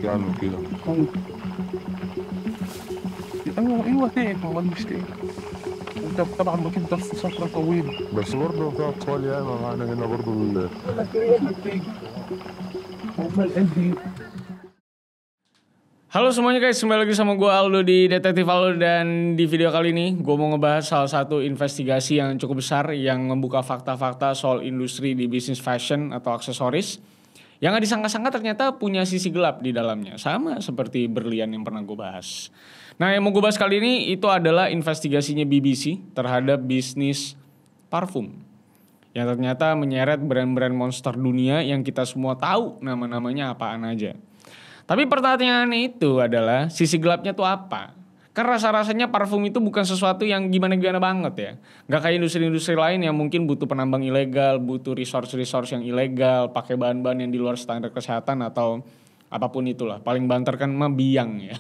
يعمل كده. طيب. ايوه تايه، امال مش تايه. انت طبعا ما تفضل فتره طويله. بس برضه في أطفال ياما معانا هنا برضه امال قد Halo semuanya guys, kembali lagi sama gue Aldo di Detektif Aldo. Dan di video kali ini gue mau ngebahas salah satu investigasi yang cukup besar yang membuka fakta-fakta soal industri di bisnis fashion atau aksesoris yang gak disangka-sangka ternyata punya sisi gelap di dalamnya, sama seperti berlian yang pernah gue bahas. Nah, yang mau gue bahas kali ini itu adalah investigasinya BBC terhadap bisnis parfum yang ternyata menyeret brand-brand monster dunia yang kita semua tahu nama-namanya apaan aja. Tapi pertanyaannya itu adalah sisi gelapnya tuh apa? Kan rasa-rasanya parfum itu bukan sesuatu yang gimana-gimana banget ya. Gak kayak industri-industri lain yang mungkin butuh penambang ilegal, butuh resource-resource yang ilegal, pakai bahan-bahan yang di luar standar kesehatan atau apapun itulah. Paling banter kan mah biang ya.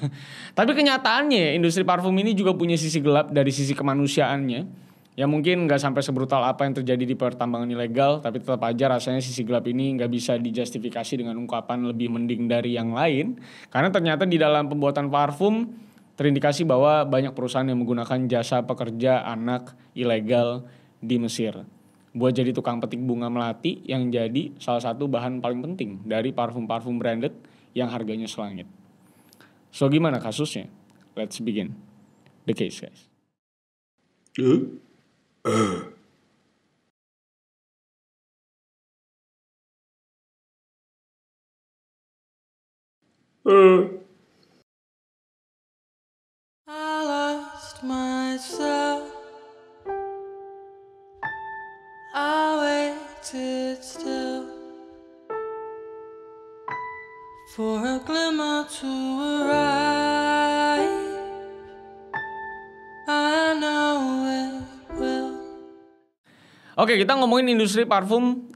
Tapi kenyataannya industri parfum ini juga punya sisi gelap dari sisi kemanusiaannya. Ya mungkin gak sampai sebrutal apa yang terjadi di pertambangan ilegal, tapi tetap aja rasanya sisi gelap ini gak bisa dijustifikasi dengan ungkapan lebih mending dari yang lain. Karena ternyata di dalam pembuatan parfum terindikasi bahwa banyak perusahaan yang menggunakan jasa pekerja anak ilegal di Mesir buat jadi tukang petik bunga melati yang jadi salah satu bahan paling penting dari parfum-parfum branded yang harganya selangit. So gimana kasusnya? Let's begin the case guys. I lost myself. I waited still for a glimmer to arrive. I know it will. Oke, kita ngomongin industri parfum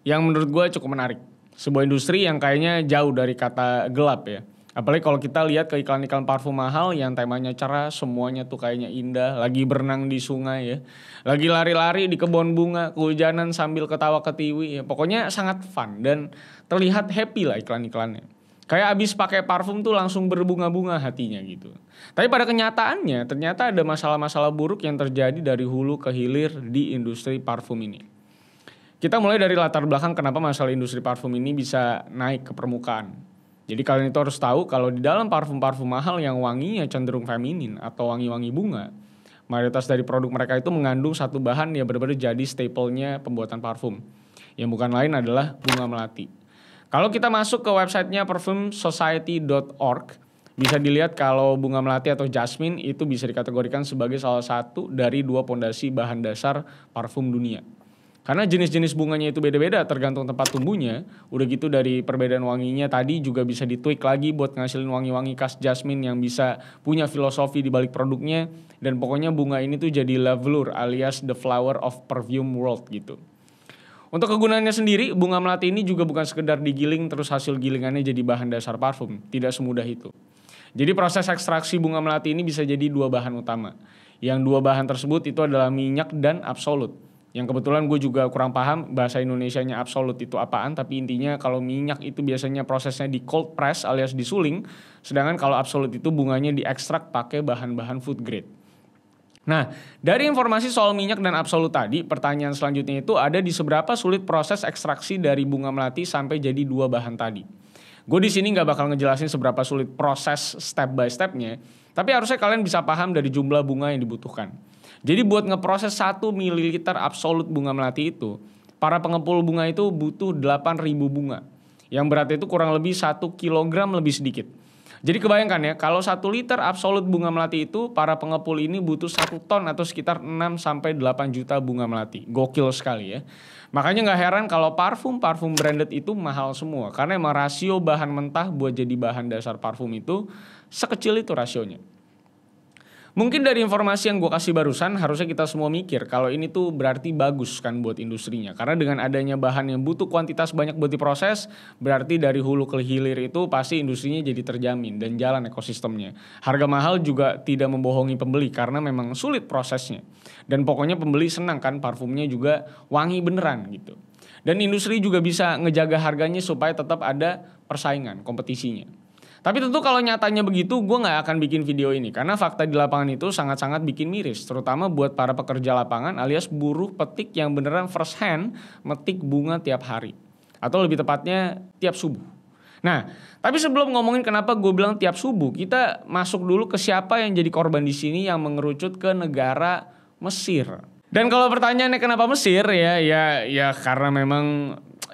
yang menurut gue cukup menarik. Sebuah industri yang kayaknya jauh dari kata gelap ya. Apalagi kalau kita lihat ke iklan-iklan parfum mahal yang temanya cerah, semuanya tuh kayaknya indah. Lagi berenang di sungai ya. Lagi lari-lari di kebun bunga, kehujanan sambil ketawa ketiwi ya. Pokoknya sangat fun dan terlihat happy lah iklan-iklannya. Kayak abis pakai parfum tuh langsung berbunga-bunga hatinya gitu. Tapi pada kenyataannya ternyata ada masalah-masalah buruk yang terjadi dari hulu ke hilir di industri parfum ini. Kita mulai dari latar belakang kenapa masalah industri parfum ini bisa naik ke permukaan. Jadi kalian itu harus tahu kalau di dalam parfum-parfum mahal yang wanginya cenderung feminin atau wangi-wangi bunga, mayoritas dari produk mereka itu mengandung satu bahan yang benar-benar jadi staple-nya pembuatan parfum. Yang bukan lain adalah bunga melati. Kalau kita masuk ke websitenya perfumsociety.org, bisa dilihat kalau bunga melati atau jasmine itu bisa dikategorikan sebagai salah satu dari dua pondasi bahan dasar parfum dunia. Karena jenis-jenis bunganya itu beda-beda tergantung tempat tumbuhnya. Udah gitu dari perbedaan wanginya tadi juga bisa ditweak lagi buat ngasilin wangi-wangi khas jasmine yang bisa punya filosofi di balik produknya. Dan pokoknya bunga ini tuh jadi lavlure alias the flower of perfume world gitu. Untuk kegunaannya sendiri, bunga melati ini juga bukan sekedar digiling terus hasil gilingannya jadi bahan dasar parfum. Tidak semudah itu. Jadi proses ekstraksi bunga melati ini bisa jadi dua bahan utama. Yang dua bahan tersebut itu adalah minyak dan absolut. Yang kebetulan gue juga kurang paham bahasa Indonesianya absolut itu apaan. Tapi intinya kalau minyak itu biasanya prosesnya di cold press alias disuling. Sedangkan kalau absolut itu bunganya diekstrak pakai bahan-bahan food grade. Nah, dari informasi soal minyak dan absolut tadi, pertanyaan selanjutnya itu ada di seberapa sulit proses ekstraksi dari bunga melati sampai jadi dua bahan tadi. Gue di sini nggak bakal ngejelasin seberapa sulit proses step by stepnya, tapi harusnya kalian bisa paham dari jumlah bunga yang dibutuhkan. Jadi buat ngeproses 1 ml absolut bunga melati itu, para pengepul bunga itu butuh 8.000 bunga, yang beratnya itu kurang lebih 1 kilogram lebih sedikit. Jadi kebayangkan ya, kalau 1 liter absolut bunga melati itu, para pengepul ini butuh 1 ton atau sekitar 6-8 juta bunga melati. Gokil sekali ya. Makanya gak heran kalau parfum-parfum branded itu mahal semua. Karena emang rasio bahan mentah buat jadi bahan dasar parfum itu sekecil itu rasionya. Mungkin dari informasi yang gue kasih barusan harusnya kita semua mikir kalau ini tuh berarti bagus kan buat industrinya. Karena dengan adanya bahan yang butuh kuantitas banyak buat diproses, berarti dari hulu ke hilir itu pasti industrinya jadi terjamin dan jalan ekosistemnya. Harga mahal juga tidak membohongi pembeli karena memang sulit prosesnya. Dan pokoknya pembeli senang kan parfumnya juga wangi beneran gitu. Dan industri juga bisa ngejaga harganya supaya tetap ada persaingan, kompetisinya. Tapi tentu kalau nyatanya begitu gue gak akan bikin video ini. Karena fakta di lapangan itu sangat-sangat bikin miris. Terutama buat para pekerja lapangan alias buruh petik yang beneran first hand metik bunga tiap hari. Atau lebih tepatnya tiap subuh. Nah, tapi sebelum ngomongin kenapa gue bilang tiap subuh, kita masuk dulu ke siapa yang jadi korban di sini yang mengerucut ke negara Mesir. Dan kalau pertanyaannya kenapa Mesir, ya karena memang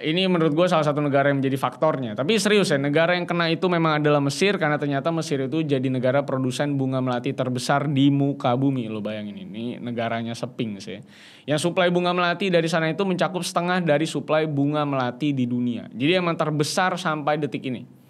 ini menurut gue salah satu negara yang menjadi faktornya. Tapi serius ya, negara yang kena itu memang adalah Mesir karena ternyata Mesir itu jadi negara produsen bunga melati terbesar di muka bumi. Lo bayangin ini negaranya Sphinx ya. Yang suplai bunga melati dari sana itu mencakup setengah dari suplai bunga melati di dunia. Jadi emang terbesar sampai detik ini.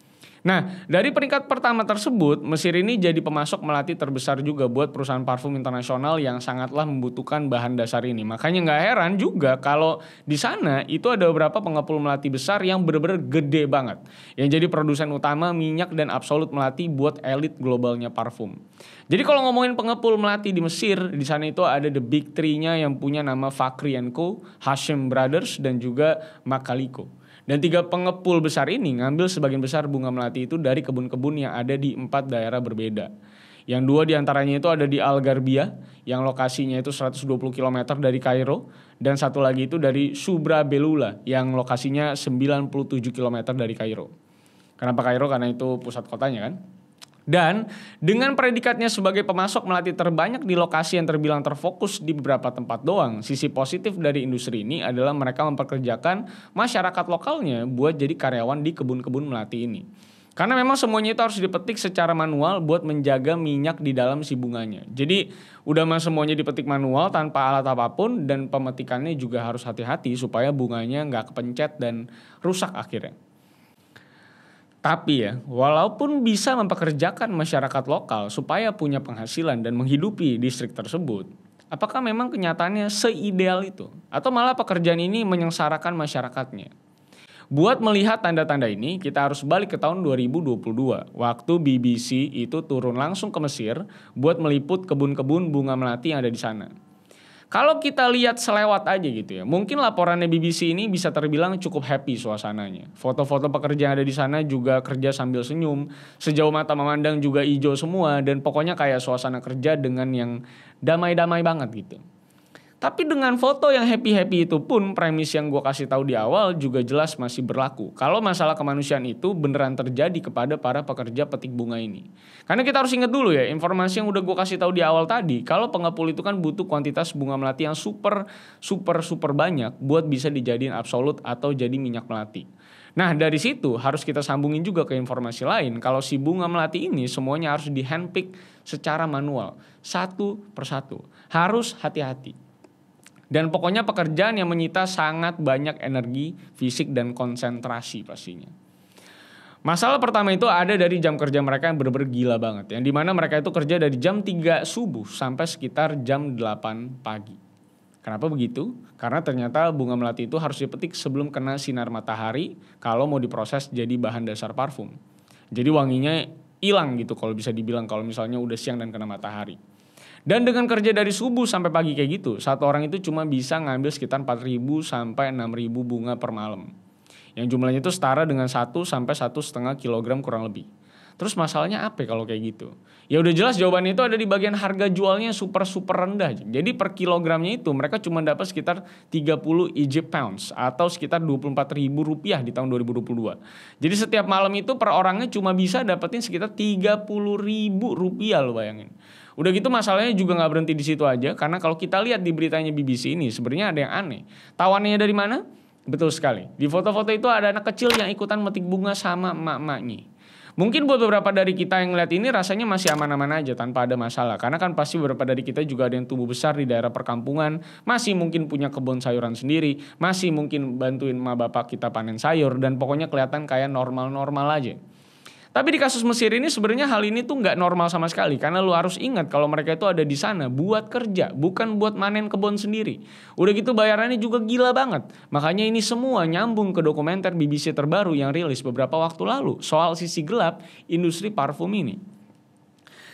Nah, dari peringkat pertama tersebut, Mesir ini jadi pemasok melati terbesar juga buat perusahaan parfum internasional yang sangatlah membutuhkan bahan dasar ini. Makanya nggak heran juga kalau di sana itu ada beberapa pengepul melati besar yang bener-bener gede banget. Yang jadi produsen utama minyak dan absolut melati buat elit globalnya parfum. Jadi kalau ngomongin pengepul melati di Mesir, di sana itu ada the big three-nya yang punya nama Fakhri & Co, Hashim Brothers, dan juga Macalicco. Dan 3 pengepul besar ini ngambil sebagian besar bunga melati itu dari kebun-kebun yang ada di 4 daerah berbeda. Yang 2 diantaranya itu ada di Al Gharbia, yang lokasinya itu 120 km dari Kairo. Dan satu lagi itu dari Subra Belula, yang lokasinya 97 km dari Kairo. Kenapa Kairo? Karena itu pusat kotanya kan. Dan dengan predikatnya sebagai pemasok melati terbanyak di lokasi yang terbilang terfokus di beberapa tempat doang, sisi positif dari industri ini adalah mereka mempekerjakan masyarakat lokalnya buat jadi karyawan di kebun-kebun melati ini. Karena memang semuanya itu harus dipetik secara manual buat menjaga minyak di dalam si bunganya. Jadi udah mah semuanya dipetik manual tanpa alat apapun, dan pemetikannya juga harus hati-hati supaya bunganya nggak kepencet dan rusak akhirnya. Tapi ya, walaupun bisa mempekerjakan masyarakat lokal supaya punya penghasilan dan menghidupi distrik tersebut, apakah memang kenyataannya seideal itu? Atau malah pekerjaan ini menyengsarakan masyarakatnya? Buat melihat tanda-tanda ini, kita harus balik ke tahun 2022, waktu BBC itu turun langsung ke Mesir buat meliput kebun-kebun bunga melati yang ada di sana. Kalau kita lihat selewat aja gitu ya, mungkin laporannya BBC ini bisa terbilang cukup happy suasananya. Foto-foto pekerja yang ada di sana juga kerja sambil senyum, sejauh mata memandang juga hijau semua, dan pokoknya kayak suasana kerja dengan yang damai-damai banget gitu. Tapi dengan foto yang happy-happy itu pun, premis yang gue kasih tahu di awal juga jelas masih berlaku. Kalau masalah kemanusiaan itu beneran terjadi kepada para pekerja petik bunga ini. Karena kita harus ingat dulu ya, informasi yang udah gue kasih tahu di awal tadi, kalau pengepul itu kan butuh kuantitas bunga melati yang super banyak buat bisa dijadiin absolut atau jadi minyak melati. Nah, dari situ harus kita sambungin juga ke informasi lain. Kalau si bunga melati ini semuanya harus di handpick secara manual, satu persatu. Harus hati-hati. Dan pokoknya pekerjaan yang menyita sangat banyak energi, fisik, dan konsentrasi pastinya. Masalah pertama itu ada dari jam kerja mereka yang bener-bener gila banget. Yang dimana mereka itu kerja dari jam 3 subuh sampai sekitar jam 8 pagi. Kenapa begitu? Karena ternyata bunga melati itu harus dipetik sebelum kena sinar matahari kalau mau diproses jadi bahan dasar parfum. Jadi wanginya hilang gitu kalau bisa dibilang kalau misalnya udah siang dan kena matahari. Dan dengan kerja dari subuh sampai pagi kayak gitu, satu orang itu cuma bisa ngambil sekitar 4.000 sampai 6.000 bunga per malam. Yang jumlahnya itu setara dengan 1 sampai 1,5 kilogram kurang lebih. Terus masalahnya apa kalau kayak gitu? Ya udah jelas jawabannya itu ada di bagian harga jualnya super rendah. Jadi per kilogramnya itu mereka cuma dapat sekitar 30 Egypt pounds atau sekitar Rp24.000 di tahun 2022. Jadi setiap malam itu per orangnya cuma bisa dapetin sekitar Rp30.000 lo bayangin. Udah gitu masalahnya juga nggak berhenti di situ aja, karena kalau kita lihat di beritanya BBC ini sebenarnya ada yang aneh. Tawannya dari mana? Betul sekali. Di foto-foto itu ada anak kecil yang ikutan metik bunga sama emak-emaknya. Mungkin buat beberapa dari kita yang ngeliat ini rasanya masih aman-aman aja tanpa ada masalah. Karena kan pasti beberapa dari kita juga ada yang tumbuh besar di daerah perkampungan, masih mungkin punya kebun sayuran sendiri, masih mungkin bantuin emak bapak kita panen sayur, dan pokoknya kelihatan kayak normal-normal aja. Tapi di kasus Mesir ini sebenarnya hal ini tuh nggak normal sama sekali, karena lu harus ingat kalau mereka itu ada di sana buat kerja, bukan buat manen kebun sendiri. Udah gitu bayarannya juga gila banget. Makanya ini semua nyambung ke dokumenter BBC terbaru yang rilis beberapa waktu lalu soal sisi gelap industri parfum ini.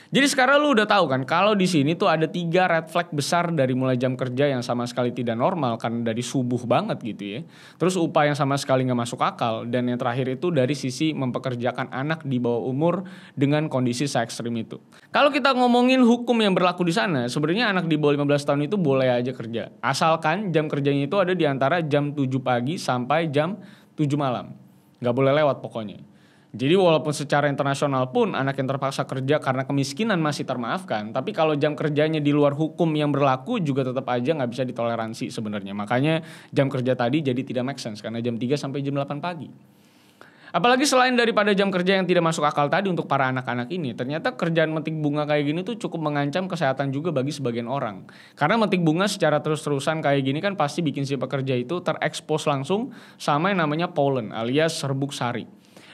Jadi sekarang lu udah tahu kan kalau di sini tuh ada 3 red flag besar dari mulai jam kerja yang sama sekali tidak normal karena dari subuh banget gitu ya. Terus upah yang sama sekali nggak masuk akal, dan yang terakhir itu dari sisi mempekerjakan anak di bawah umur dengan kondisi se ekstrim itu. Kalau kita ngomongin hukum yang berlaku di sana, sebenarnya anak di bawah 15 tahun itu boleh aja kerja. Asalkan jam kerjanya itu ada di antara jam 7 pagi sampai jam 7 malam. Nggak boleh lewat pokoknya. Jadi walaupun secara internasional pun anak yang terpaksa kerja karena kemiskinan masih termaafkan, tapi kalau jam kerjanya di luar hukum yang berlaku juga tetap aja nggak bisa ditoleransi sebenarnya. Makanya jam kerja tadi jadi tidak make sense karena jam 3 sampai jam 8 pagi. Apalagi selain daripada jam kerja yang tidak masuk akal tadi untuk para anak-anak ini, ternyata kerjaan metik bunga kayak gini tuh cukup mengancam kesehatan juga bagi sebagian orang. Karena metik bunga secara terus-terusan kayak gini kan pasti bikin si pekerja itu terekspos langsung sama yang namanya pollen alias serbuk sari.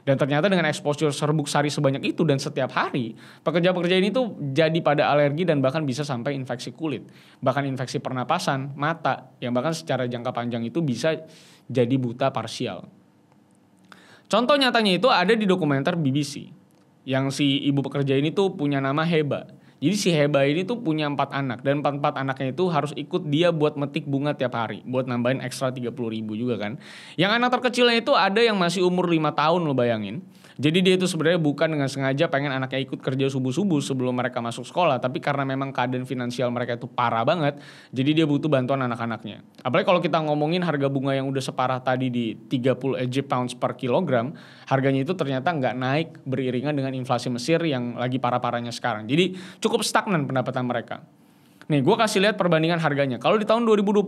Dan ternyata dengan exposure serbuk sari sebanyak itu dan setiap hari, pekerja-pekerja ini tuh jadi pada alergi dan bahkan bisa sampai infeksi kulit. Bahkan infeksi pernapasan, mata, yang bahkan secara jangka panjang itu bisa jadi buta parsial. Contoh nyatanya itu ada di dokumenter BBC. Yang si ibu pekerja ini tuh punya nama Heba. Jadi si Heba ini tuh punya 4 anak. Dan 4 anaknya itu harus ikut dia buat metik bunga tiap hari. Buat nambahin ekstra 30.000 juga kan. Yang anak terkecilnya itu ada yang masih umur 5 tahun, lo bayangin. Jadi dia itu sebenarnya bukan dengan sengaja pengen anaknya ikut kerja subuh-subuh sebelum mereka masuk sekolah. Tapi karena memang keadaan finansial mereka itu parah banget. Jadi dia butuh bantuan anak-anaknya. Apalagi kalau kita ngomongin harga bunga yang udah separah tadi di 30 Egypt pounds per kilogram. Harganya itu ternyata nggak naik beriringan dengan inflasi Mesir yang lagi parah-parahnya sekarang. Jadi cukup stagnan pendapatan mereka. Nih gue kasih lihat perbandingan harganya. Kalau di tahun 2022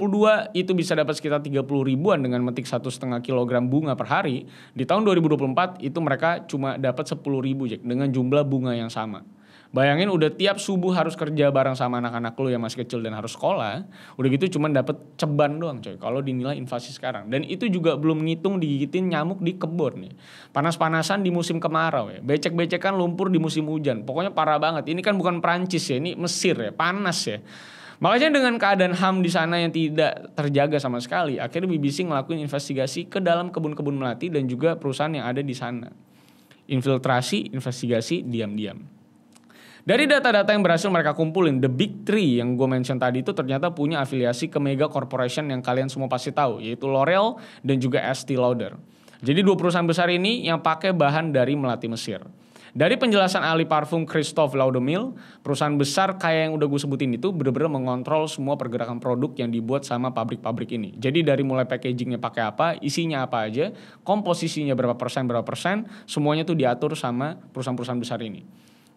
itu bisa dapat sekitar 30 ribuan dengan metik 1,5 kilogram bunga per hari. Di tahun 2024 itu mereka cuma dapat 10 ribu dengan jumlah bunga yang sama. Bayangin udah tiap subuh harus kerja bareng sama anak-anak lu yang masih kecil dan harus sekolah. Udah gitu cuma dapat ceban doang coy. Kalau dinilai inflasi sekarang. Dan itu juga belum ngitung digigitin nyamuk di kebun nih. Panas-panasan di musim kemarau ya. Becek-becekan lumpur di musim hujan. Pokoknya parah banget. Ini kan bukan Prancis ya. Ini Mesir ya. Panas ya. Makanya dengan keadaan HAM di sana yang tidak terjaga sama sekali. Akhirnya BBC ngelakuin investigasi ke dalam kebun-kebun melati dan juga perusahaan yang ada di sana. Infiltrasi, investigasi, diam-diam. Dari data-data yang berhasil mereka kumpulin, The Big Three yang gue mention tadi itu ternyata punya afiliasi ke mega corporation yang kalian semua pasti tahu, yaitu L'Oreal dan juga Estée Lauder. Jadi 2 perusahaan besar ini yang pakai bahan dari melati Mesir. Dari penjelasan ahli parfum Christophe Laudemille, perusahaan besar kayak yang udah gue sebutin itu benar-benar mengontrol semua pergerakan produk yang dibuat sama pabrik-pabrik ini. Jadi dari mulai packagingnya pakai apa, isinya apa aja, komposisinya berapa persen, semuanya tuh diatur sama perusahaan-perusahaan besar ini.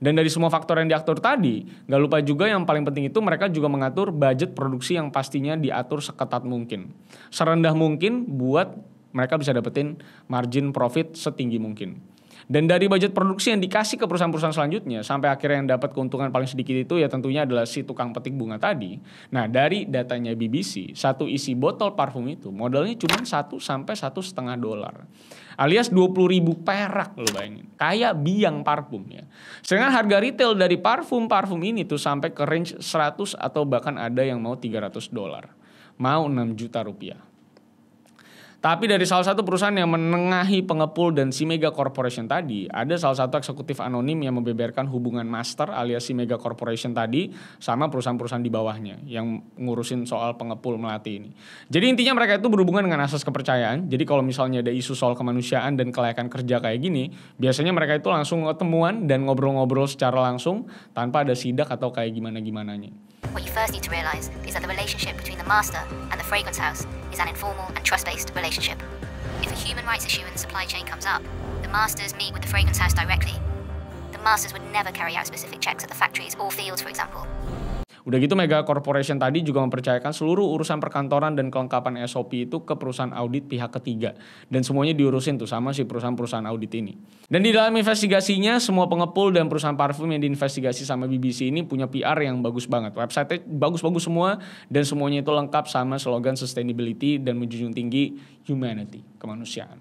Dan dari semua faktor yang diatur tadi, gak lupa juga yang paling penting itu mereka juga mengatur budget produksi yang pastinya diatur seketat mungkin. Serendah mungkin buat mereka bisa dapetin margin profit setinggi mungkin. Dan dari budget produksi yang dikasih ke perusahaan-perusahaan selanjutnya, sampai akhirnya yang dapat keuntungan paling sedikit itu ya tentunya adalah si tukang petik bunga tadi. Nah dari datanya BBC, satu isi botol parfum itu modalnya cuma 1 sampai $1,5 alias 20.000 perak lo bayangin. Kayak biang parfum ya. Sedangkan harga retail dari parfum ini tuh sampai ke range 100 atau bahkan ada yang mau $300. Mau 6 juta rupiah. Tapi dari salah satu perusahaan yang menengahi pengepul dan si mega corporation tadi, ada salah satu eksekutif anonim yang membeberkan hubungan master alias si mega corporation tadi sama perusahaan-perusahaan di bawahnya yang ngurusin soal pengepul melati ini. Jadi intinya mereka itu berhubungan dengan asas kepercayaan. Jadi kalau misalnya ada isu soal kemanusiaan dan kelayakan kerja kayak gini, biasanya mereka itu langsung ketemuan dan ngobrol-ngobrol secara langsung tanpa ada sidak atau kayak gimana-gimananya. What you first need to realize is that the relationship between the master and the fragrance house is an informal and trust-based relationship. If a human rights issue in the supply chain comes up, the masters meet with the fragrance house directly. The masters would never carry out specific checks at the factories or fields, for example. Udah gitu mega corporation tadi juga mempercayakan seluruh urusan perkantoran dan kelengkapan SOP itu ke perusahaan audit pihak ketiga. Dan semuanya diurusin tuh sama si perusahaan-perusahaan audit ini. Dan di dalam investigasinya semua pengepul dan perusahaan parfum yang diinvestigasi sama BBC ini punya PR yang bagus banget. Website-nya bagus-bagus semua dan semuanya itu lengkap sama slogan sustainability dan menjunjung tinggi humanity, kemanusiaan.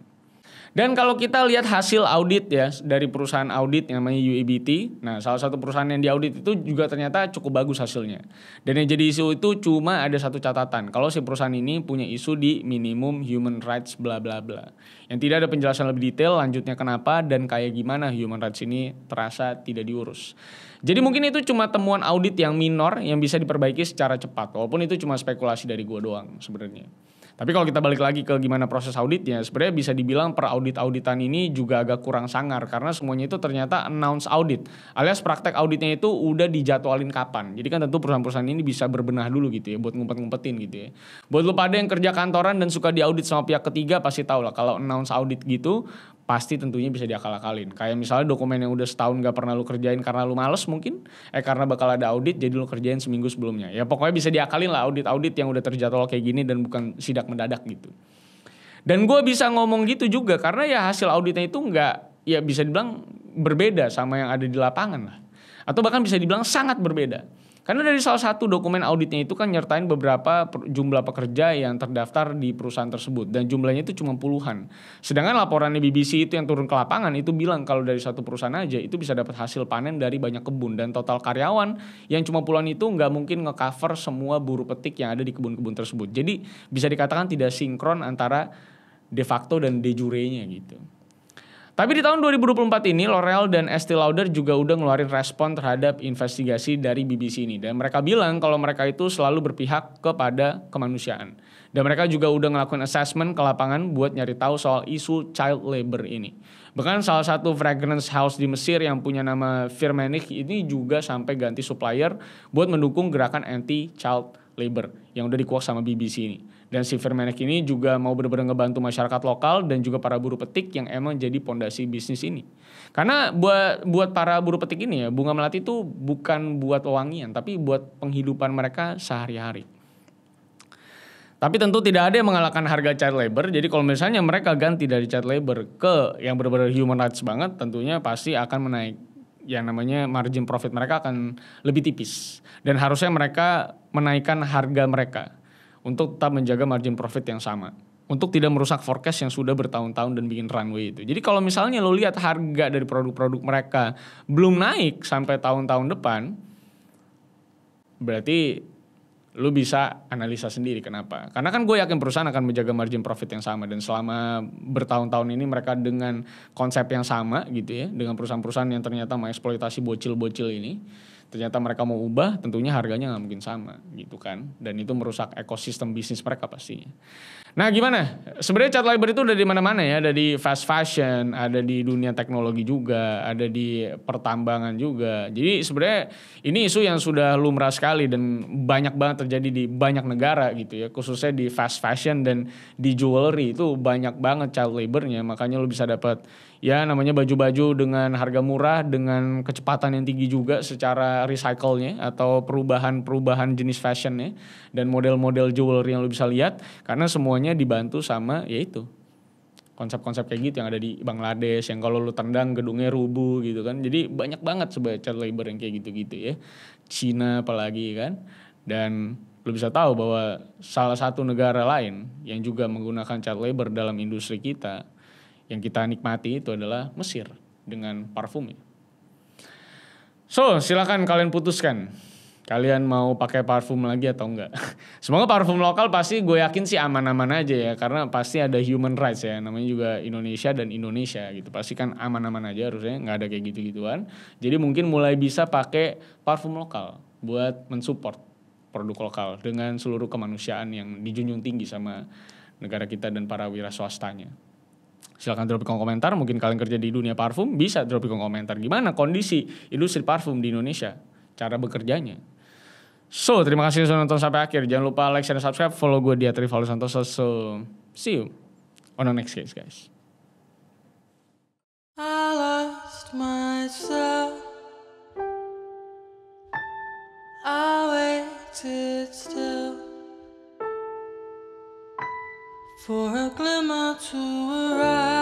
Dan kalau kita lihat hasil audit ya dari perusahaan audit yang namanya UEBT, nah salah satu perusahaan yang diaudit itu juga ternyata cukup bagus hasilnya. Dan yang jadi isu itu cuma ada satu catatan, kalau si perusahaan ini punya isu di minimum human rights bla bla bla. Yang tidak ada penjelasan lebih detail lanjutnya kenapa dan kayak gimana human rights ini terasa tidak diurus. Jadi mungkin itu cuma temuan audit yang minor yang bisa diperbaiki secara cepat, walaupun itu cuma spekulasi dari gua doang sebenarnya. Tapi kalau kita balik lagi ke gimana proses auditnya, sebenarnya bisa dibilang per audit-auditan ini juga agak kurang sangar karena semuanya itu ternyata announce audit, alias praktek auditnya itu udah dijadwalin kapan. Jadi kan tentu perusahaan-perusahaan ini bisa berbenah dulu gitu ya buat ngumpet-ngumpetin gitu ya. Buat lu pada yang kerja kantoran dan suka diaudit sama pihak ketiga pasti tahu lah kalau announce audit gitu pasti tentunya bisa diakal-akalin. Kayak misalnya dokumen yang udah setahun gak pernah lu kerjain karena lu males mungkin. Karena bakal ada audit jadi lu kerjain seminggu sebelumnya. Ya pokoknya bisa diakalin lah audit-audit yang udah terjadwal kayak gini dan bukan sidak mendadak gitu. Dan gue bisa ngomong gitu juga karena ya hasil auditnya itu nggak, ya bisa dibilang berbeda sama yang ada di lapangan lah. Atau bahkan bisa dibilang sangat berbeda. Karena dari salah satu dokumen auditnya itu kan nyertain beberapa jumlah pekerja yang terdaftar di perusahaan tersebut. Dan jumlahnya itu cuma puluhan. Sedangkan laporannya BBC itu yang turun ke lapangan itu bilang kalau dari satu perusahaan aja itu bisa dapat hasil panen dari banyak kebun. Dan total karyawan yang cuma puluhan itu nggak mungkin nge-cover semua buruh petik yang ada di kebun-kebun tersebut. Jadi bisa dikatakan tidak sinkron antara de facto dan de jure-nya gitu. Tapi di tahun 2024 ini L'Oreal dan Estée Lauder juga udah ngeluarin respon terhadap investigasi dari BBC ini. Dan mereka bilang kalau mereka itu selalu berpihak kepada kemanusiaan. Dan mereka juga udah ngelakuin assessment ke lapangan buat nyari tahu soal isu child labor ini. Bahkan salah satu fragrance house di Mesir yang punya nama Firmenich ini juga sampai ganti supplier buat mendukung gerakan anti child labor yang udah dikuak sama BBC ini. Dan si Firmenich ini juga mau benar-benar ngebantu masyarakat lokal dan juga para buruh petik yang emang jadi pondasi bisnis ini. Karena buat para buruh petik ini ya, bunga melati itu bukan buat wewangian, tapi buat penghidupan mereka sehari-hari. Tapi tentu tidak ada yang mengalahkan harga child labor. Jadi kalau misalnya mereka ganti dari child labor ke yang benar-benar human rights banget, tentunya pasti akan menaik yang namanya margin profit mereka akan lebih tipis. Dan harusnya mereka menaikkan harga mereka untuk tetap menjaga margin profit yang sama. Untuk tidak merusak forecast yang sudah bertahun-tahun dan bikin runway itu. Jadi kalau misalnya lo lihat harga dari produk-produk mereka belum naik sampai tahun-tahun depan, berarti lo bisa analisa sendiri kenapa. Karena kan gue yakin perusahaan akan menjaga margin profit yang sama. Dan selama bertahun-tahun ini mereka dengan konsep yang sama gitu ya. Dengan perusahaan-perusahaan yang ternyata mengeksploitasi bocil-bocil ini. Ternyata mereka mau ubah, tentunya harganya nggak mungkin sama gitu kan. Dan itu merusak ekosistem bisnis mereka pastinya. Nah gimana? Sebenarnya child labor itu udah di mana-mana ya. Ada di fast fashion, ada di dunia teknologi juga, ada di pertambangan juga. Jadi sebenarnya ini isu yang sudah lumrah sekali dan banyak banget terjadi di banyak negara gitu ya. Khususnya di fast fashion dan di jewelry itu banyak banget child labornya. Makanya lo bisa dapat ya namanya baju-baju dengan harga murah, dengan kecepatan yang tinggi juga secara recycle-nya atau perubahan jenis fashion-nya dan model-model jewelry yang lo bisa lihat karena semuanya dibantu sama yaitu konsep-konsep kayak gitu yang ada di Bangladesh yang kalau lo tendang gedungnya rubuh gitu kan. Jadi banyak banget sebenarnya child labor yang kayak gitu-gitu ya. Cina apalagi kan. Dan lo bisa tahu bahwa salah satu negara lain yang juga menggunakan child labor dalam industri kita yang kita nikmati itu adalah Mesir dengan parfumnya. So, silakan kalian putuskan. Kalian mau pakai parfum lagi atau enggak. Semoga parfum lokal pasti gue yakin sih aman-aman aja ya. Karena pasti ada human rights ya. Namanya juga Indonesia dan Indonesia gitu. Pasti kan aman-aman aja harusnya. Nggak ada kayak gitu-gituan. Jadi mungkin mulai bisa pakai parfum lokal. Buat mensupport produk lokal. Dengan seluruh kemanusiaan yang dijunjung tinggi sama negara kita dan para wira swastanya. Silahkan drop di kolom komentar, mungkin kalian kerja di dunia parfum, bisa drop di kolom komentar. Gimana kondisi industri parfum di Indonesia, cara bekerjanya. So, terima kasih sudah nonton sampai akhir. Jangan lupa like, share, dan subscribe. Follow gue di @rivaldosantoso. So, see you on the next case, guys. I lost myself. I waited still for a glimmer to arrive.